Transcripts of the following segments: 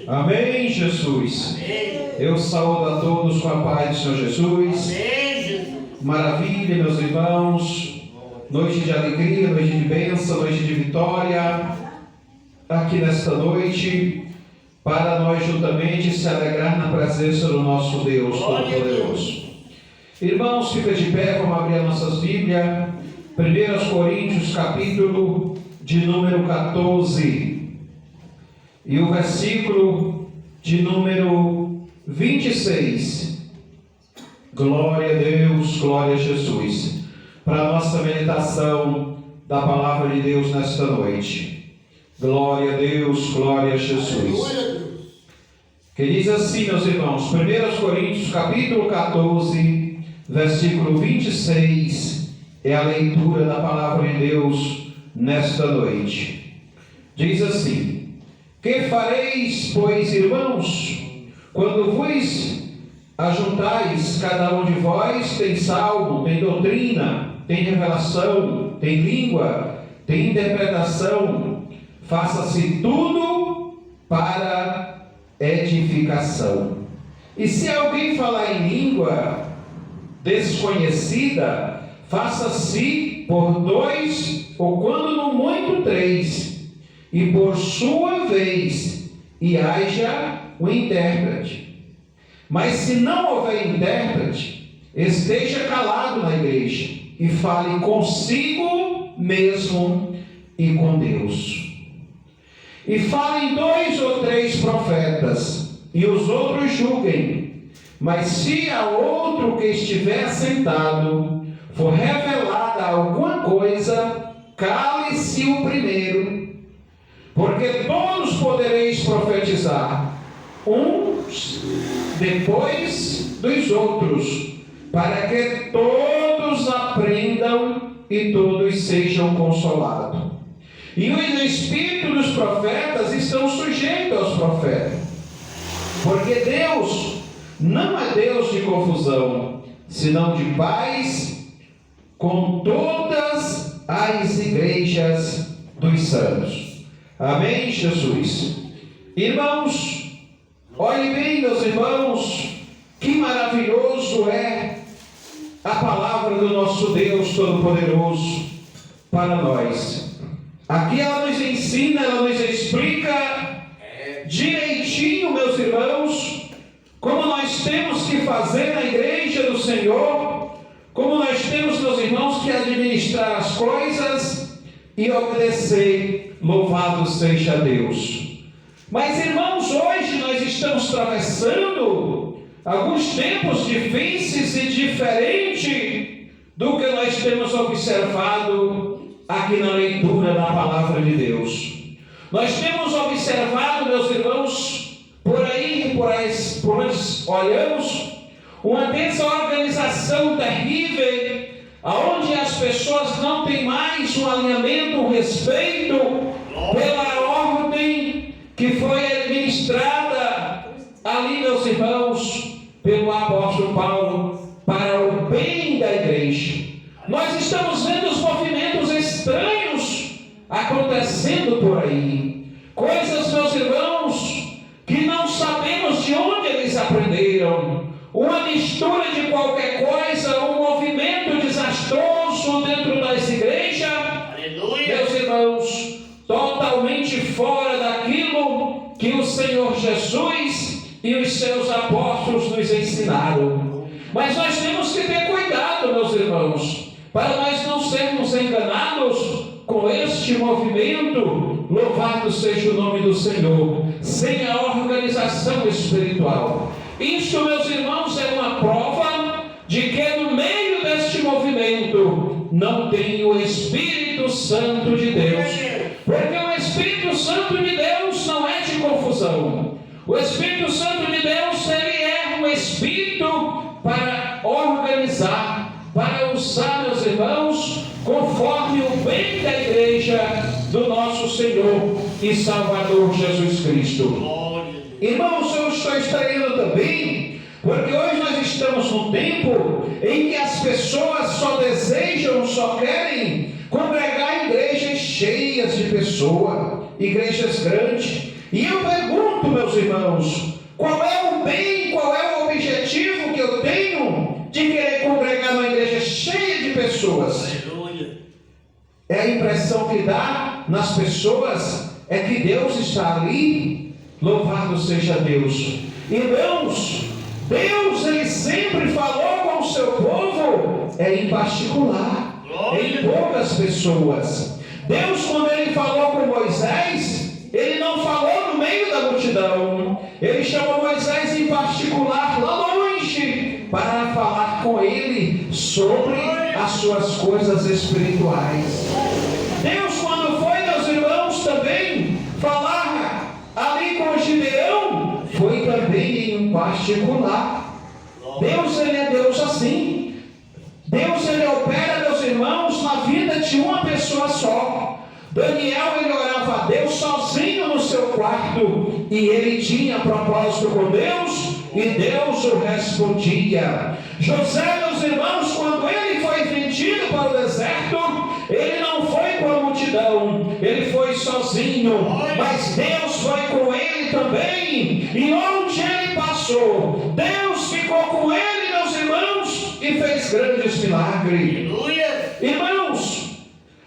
Amém, Jesus. Eu saúdo a todos com a paz do Senhor Jesus. Maravilha, meus irmãos. Noite de alegria, noite de bênção, noite de vitória. Aqui nesta noite, para nós juntamente se alegrar na presença do nosso Deus Todo-Poderoso. Irmãos, fica de pé, vamos abrir as nossas Bíblias. 1 Coríntios, capítulo de número 14. E o versículo de número 26. Glória a Deus, glória a Jesus. Para a nossa meditação da palavra de Deus nesta noite. Glória a Deus, glória a Jesus. Que diz assim, meus irmãos, 1 Coríntios, capítulo 14, versículo 26, é a leitura da palavra de Deus nesta noite. Diz assim: que fareis, pois, irmãos, quando vos ajuntais, cada um de vós tem salmo, tem doutrina, tem revelação, tem língua, tem interpretação, faça-se tudo para edificação. E se alguém falar em língua desconhecida, faça-se por 2, ou quando no muito 3, e por sua vez, e haja o intérprete. Mas se não houver intérprete, esteja calado na igreja, e fale consigo mesmo e com Deus. E falem 2 ou 3 profetas, e os outros julguem. Mas se a outro que estiver sentado for revelada alguma coisa, cale-se o primeiro, porque todos podereis profetizar, uns depois dos outros, para que todos aprendam e todos sejam consolados. E os espíritos dos profetas estão sujeitos aos profetas, porque Deus não é Deus de confusão, senão de paz, com todas as igrejas dos santos. Amém, Jesus. Irmãos, olhem bem, meus irmãos, que maravilhoso é a palavra do nosso Deus Todo-Poderoso para nós. Aqui ela nos ensina, ela nos explica direitinho, meus irmãos, como nós temos que fazer na igreja do Senhor, como nós temos, meus irmãos, que administrar as coisas e obedecer. Louvado seja Deus. Mas, irmãos, hoje nós estamos atravessando alguns tempos difíceis e diferentes do que nós temos observado aqui na leitura da palavra de Deus. Nós temos observado, meus irmãos, por aí, por onde olhamos, uma desorganização terrível, aonde as pessoas não têm mais um alinhamento, um respeito pela ordem que foi administrada ali, meus irmãos, pelo apóstolo Paulo, para o bem da igreja. Nós estamos vendo os movimentos estranhos acontecendo por aí, coisas, meus irmãos, que não sabemos de onde eles aprenderam, uma mistura de qualquer coisa, um movimento desastroso dentro das igrejas. Aleluia. Meus irmãos, totalmente fora daquilo que o Senhor Jesus e os seus apóstolos nos ensinaram. Mas nós temos que ter cuidado, meus irmãos, para nós não sermos enganados com este movimento. Louvado seja o nome do Senhor, sem a organização espiritual. Isso, meus irmãos, é uma prova de que no meio deste movimento não tem o Espírito Santo de Deus. Porque o Espírito Santo de Deus não é de confusão. O Espírito Santo de Deus, ele é um Espírito para organizar, para usar, meus irmãos, conforme o bem da igreja do nosso Senhor e Salvador Jesus Cristo. Irmãos, eu estou estranhando também, porque hoje nós estamos num tempo em que as pessoas só desejam, só querem congregar em igrejas cheias de pessoas, igrejas grandes. E eu pergunto, meus irmãos. Qual é o bem, qual é o objetivo que eu tenho de querer congregar numa igreja cheia de pessoas? Aleluia. É a impressão que dá nas pessoas é que Deus está ali. Louvado seja Deus. Irmãos, Deus, Ele sempre falou com o seu povo, em particular, em poucas pessoas. Deus, quando Ele falou com Moisés, Ele não falou no meio da multidão. Ele chamou Moisés em particular, lá longe, para falar com ele sobre as suas coisas espirituais. Deus, quando foi, meus irmãos, também falar ali com Gideão, foi também em particular. Deus, Ele é Deus assim. Deus, Ele opera, meus irmãos, na vida de uma pessoa só. Daniel, ele orava a Deus sozinho no seu quarto, e ele tinha propósito com Deus, e Deus o respondia. José, meus irmãos, quando ele foi vendido para o deserto, ele não foi com a multidão, ele foi sozinho, mas Deus foi com ele também, e onde ele passou, Deus ficou com ele, meus irmãos, e fez grandes milagres. Irmãos,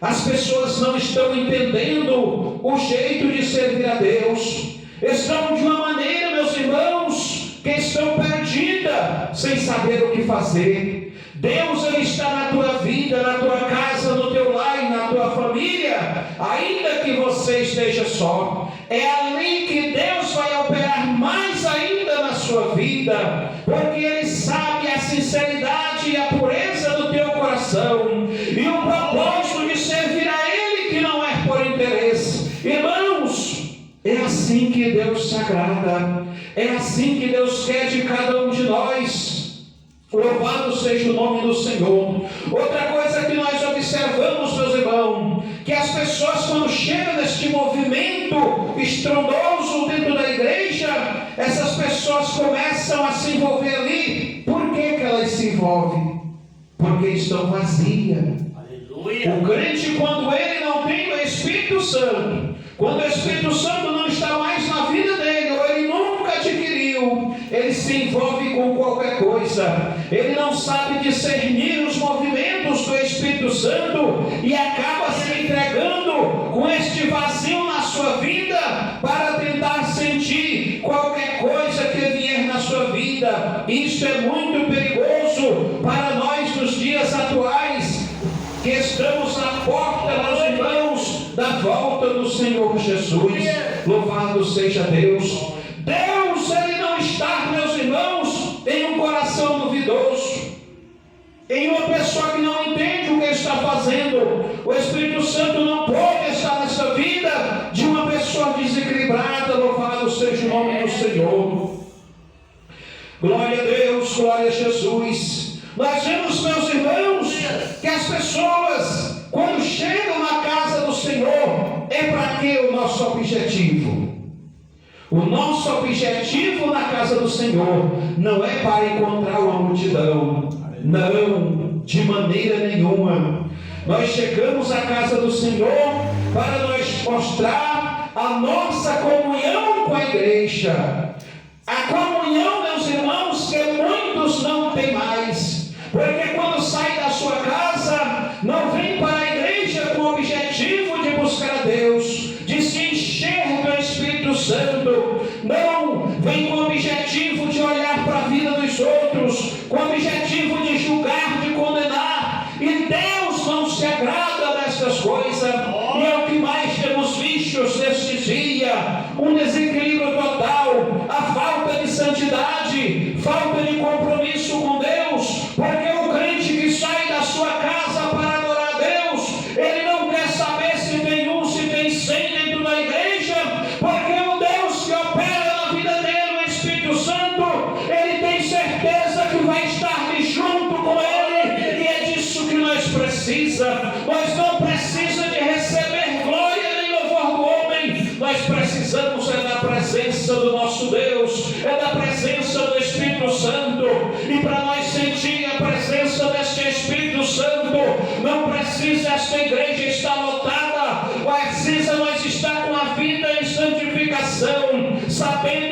as pessoas não estão entendendo o jeito de servir a Deus. Estão de uma maneira, meus irmãos, que estão perdidas, sem saber o que fazer. Deus, Ele está na tua vida, na tua casa, no teu lar e na tua família, ainda que você esteja só. É ali que Deus vai operar mais ainda na sua vida, porque Ele sabe a sinceridade e a pureza do teu coração, e o propósito de servir a Ele, que não é por interesse. Irmãos, é assim que Deus se agrada, é assim que Deus quer de cada um de nós. Louvado seja o nome do Senhor. Outra coisa que nós observamos, meus irmãos, que as pessoas, quando chegam neste movimento estrondoso dentro da igreja, essas pessoas começam a se envolver ali. Por que elas se envolvem? Porque estão vazias. Aleluia. O crente, quando ele não tem o Espírito Santo, quando o Espírito Santo não está mais na vida dele, ou ele nunca adquiriu, ele se envolve com qualquer coisa. Ele não sabe discernir os movimentos do Espírito Santo e acaba se entregando com este vazio na sua vida para tentar sentir qualquer coisa que vier na sua vida. Isso é muito perigoso para nós nos dias atuais, que estamos na porta, meus irmãos, da volta do Senhor Jesus. Louvado seja Deus. Deus, Ele não está, meus irmãos, em um coração duvidoso, em uma pessoa que não entende o que está fazendo. O Espírito Santo não pode estar nessa vida de uma pessoa desequilibrada. Louvado seja o nome do Senhor. Glória a Deus, glória a Jesus. Nós vemos, meus irmãos, que as pessoas, quando chegam na casa do Senhor, é para que o nosso objetivo? O nosso objetivo na casa do Senhor não é para encontrar uma multidão. Não, de maneira nenhuma. Nós chegamos à casa do Senhor para nós mostrar a nossa comunhão com a igreja. A comunhão, meus irmãos, que muitos não têm mais. Porque quando sai da sua casa, não vem para a igreja com o objetivo de buscar a Deus, de se encher do Espírito Santo. Não, vem com o objetivo de olhar para a vida dos outros, com o objetivo de julgar, de condenar. E Deus não se agrada dessas coisas. E é o que mais temos visto nesses dias: um desequilíbrio total, a falta de santidade, falta de compromisso com Deus. Porque o crente que sai da sua casa para adorar a Deus, ele não quer saber se tem um, se tem 100 dentro da igreja, porque o Deus que opera na vida dele, o Espírito Santo, ele tem certeza que vai estar junto com ele, e é disso que nós precisamos. Nós não precisamos de receber glória nem louvor do homem, nós precisamos é da presença do nosso Deus, é da presença do Espírito Santo. E para nós sentir a presença deste Espírito Santo, não precisa esta igreja estar lotada, precisa nós estar com a vida em santificação, sabendo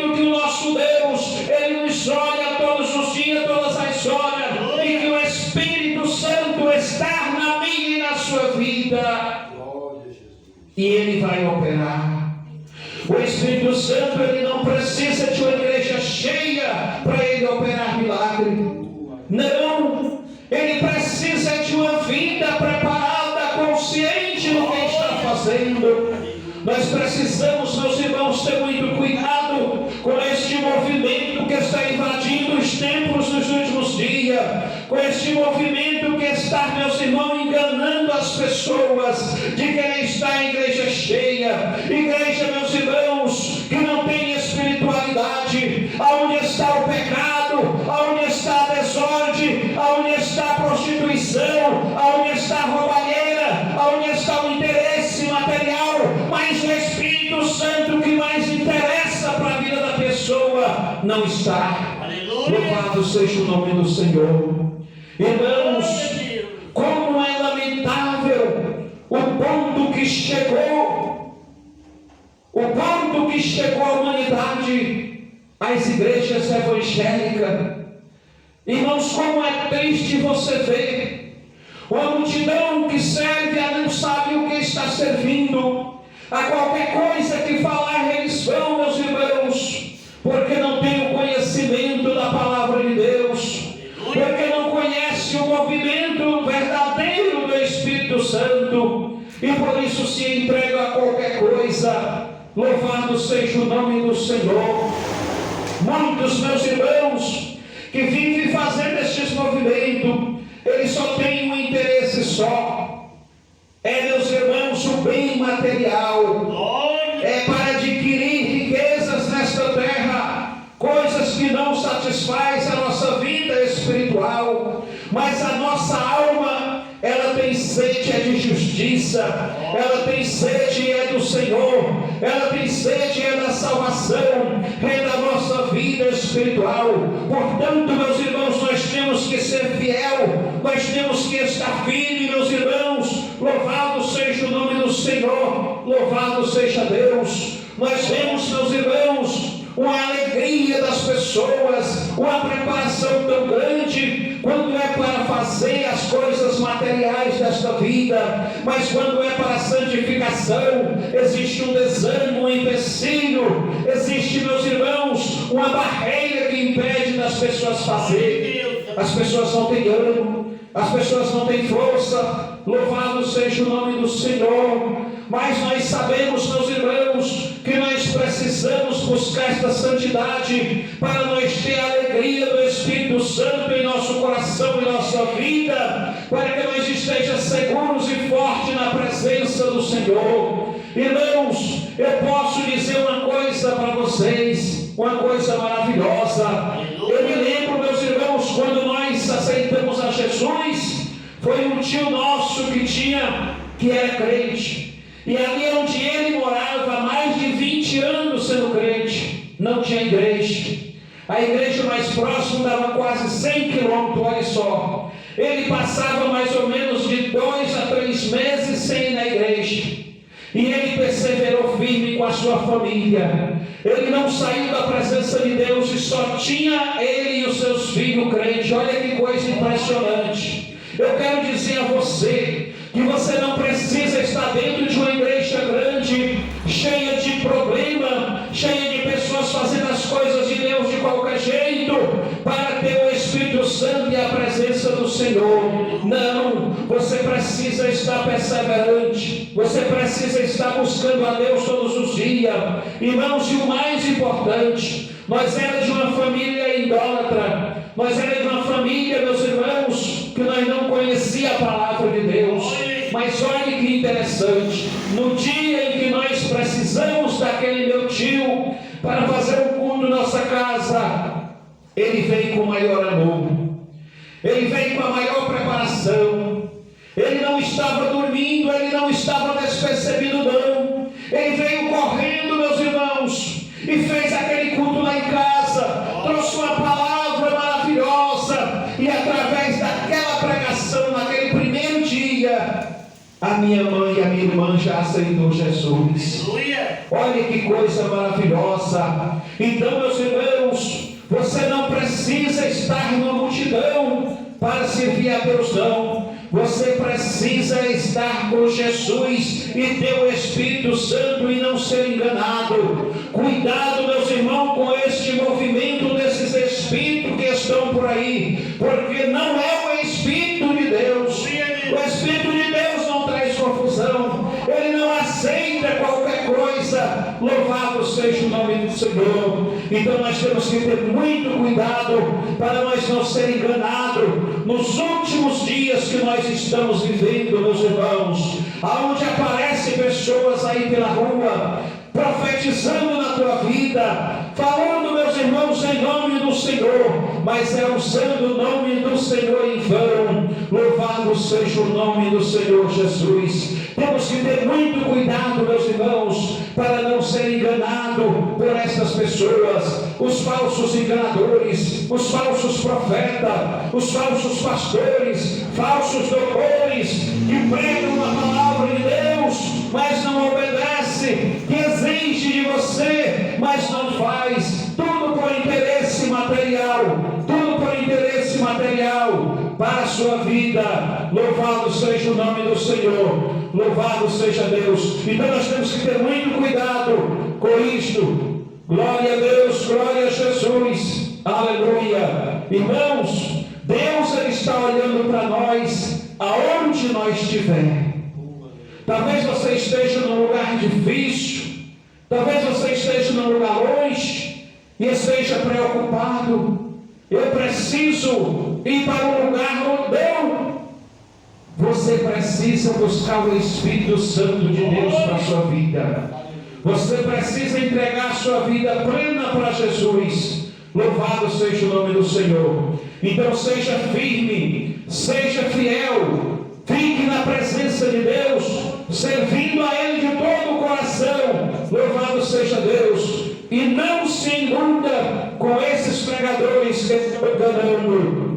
e Ele vai operar. O Espírito Santo, Ele não precisa de uma igreja cheia para Ele operar milagre. Não, Ele precisa de uma vida preparada, consciente do que está fazendo. Nós precisamos, meus irmãos, ter muito cuidado com este movimento que está invadindo os templos dos últimos dias, com este movimento que está, meus irmãos, enganando as pessoas de querer estar em igreja cheia, igreja, meus irmãos, que não tem espiritualidade, aonde está o pecado, aonde está a desordem, aonde está a prostituição, aonde está a roubalheira, aonde está o interesse material, mas o Espírito Santo que mais interessa para a vida da pessoa não está. Aleluia. Louvado seja o nome do Senhor. Irmãos, como é lamentável o ponto que chegou a humanidade, as igrejas evangélicas. Irmãos, como é triste você ver uma multidão que serve a não sabe o que está servindo. A qualquer coisa que falar eles vão, meus irmãos, porque não tem o conhecimento da palavra de Deus, porque não conhece o movimento verdadeiro do Espírito Santo, e por isso se entrega a qualquer coisa. Louvado seja o nome do Senhor. Muitos, meus irmãos, que vivem fazendo estes movimentos, eles só têm um interesse só. Meus irmãos, o bem material. É para adquirir riquezas nesta terra, coisas que não satisfazem a nossa vida espiritual. Mas a nossa alma, ela tem sede de justiça, ela tem sede do Senhor, ela tem sede da salvação, da nossa vida espiritual. Portanto, meus irmãos, nós temos que ser fiel, nós temos que estar firmes, meus irmãos. Louvado seja o nome do Senhor, louvado seja Deus. Nós vemos, meus irmãos, uma alegria das pessoas, uma preparação tão grande quando é para fazer as coisas materiais desta vida, mas quando é para a santificação, existe um desânimo, um empecilho, existe, meus irmãos, uma barreira que impede das pessoas fazerem. As pessoas não têm ânimo, as pessoas não têm força. Louvado seja o nome do Senhor. Mas nós sabemos, meus irmãos, que nós precisamos buscar esta santidade para nós ter a alegria do Espírito Santo em nosso coração e nossa vida, para que nós estejamos seguros e fortes na presença do Senhor. Irmãos, eu posso dizer uma coisa para vocês, uma coisa maravilhosa. Eu me lembro, meus irmãos, quando nós aceitamos a Jesus, foi um tio nosso que era crente. E ali onde ele morava, há mais de 20 anos sendo crente, não tinha igreja. A igreja mais próxima dava quase 100 quilômetros, olha só. Ele passava mais ou menos de 2 a 3 meses sem ir na igreja. E ele perseverou firme com a sua família. Ele não saiu da presença de Deus e só tinha ele e os seus filhos crentes. Olha que coisa impressionante. Eu quero dizer a você que você não precisa estar dentro de uma igreja grande, cheia de problema, cheia de pessoas fazendo as coisas de Deus de qualquer jeito, para ter o Espírito Santo e a presença do Senhor. Não, você precisa estar perseverante, você precisa estar buscando a Deus todos os dias. Irmãos, e o mais importante, nós éramos de uma família idólatra. Nós éramos de uma família, meus irmãos, que nós não conhecia a palavra de Deus. Mas olha que interessante, no dia em que nós precisamos daquele meu tio para fazer um culto na nossa casa, ele veio com maior amor, ele veio com a maior preparação. Ele não estava dormindo, ele não estava despercebido não. Ele veio correndo, meus irmãos, e fez aquele culto lá em casa, trouxe uma palavra maravilhosa, e através daquela pregação, naquele primeiro dia, a minha mãe e a minha irmã já aceitou Jesus. Olha que coisa maravilhosa. Então, meus irmãos, você não precisa estar numa multidão para servir a Deus, não. Você precisa estar com Jesus e ter o Espírito Santo e não ser enganado. Cuidado, meus irmãos, com este movimento desses espíritos que estão por aí, porque não é o Espírito de Deus. O Espírito de Deus não traz confusão, ele não aceita qualquer coisa. Louvado seja o nome do Senhor. Então nós temos que ter muito cuidado para nós não ser enganados nos últimos dias que nós estamos vivendo, meus irmãos, aonde aparecem pessoas aí pela rua profetizando na tua vida, falando, meus irmãos, em nome do Senhor, mas é usando o nome do Senhor em vão. Louvado seja o nome do Senhor Jesus. Temos que ter muito cuidado, meus irmãos, para não ser enganado por essas pessoas, os falsos enganadores, os falsos profetas, os falsos pastores, falsos doutores, que pregam a palavra de Deus, mas não obedece, que exige de você, mas não faz, tudo por interesse material, tudo por interesse material para a sua vida. Louvado seja o nome do Senhor, louvado seja Deus. Então nós temos que ter muito cuidado com isto. Glória a Deus, glória a Jesus, aleluia. Irmãos, Deus ele está olhando para nós aonde nós estivermos. Talvez você esteja num lugar difícil, talvez você esteja num lugar longe e esteja preocupado. Eu preciso ir para um lugar não. Você precisa buscar o Espírito Santo de Deus para a sua vida. Você precisa entregar a sua vida plena para Jesus. Louvado seja o nome do Senhor. Então seja firme, seja fiel, fique na presença de Deus, servindo a Ele de todo o coração. Louvado seja Deus. E não se iluda com esses pregadores que estão enganando.